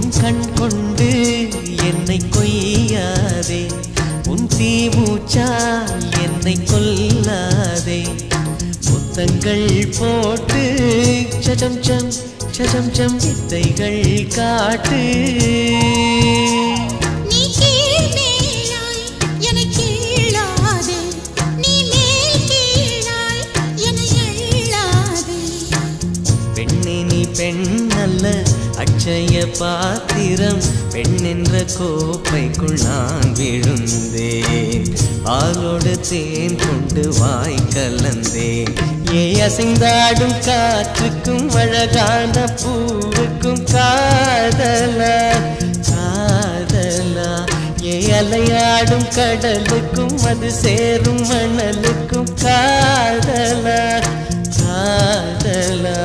உன் கண் கொண்டு என்னை கொய்யாதே, உன் தீமூச்சால் என்னை கொல்லாதே. முத்தங்கள் போட்டு சஜம் சம் சஜம் சம் வித்தைகள் காட்டு. பெண்ணல்ல அட்சய பாத்திரம், பெண் என்ற கோப்பைக்குள் நான் விழுந்தேன். பாலோடு தேன் கொண்டு வாய் கலந்தேன். ஏ அசைந்தாடும் காற்றுக்கும் அழகான பூவுக்கும் காதலா காதலா. ஏ அலையாடும் கடலுக்கும் அது சேரும் மணலுக்கும் காதலா காதலா.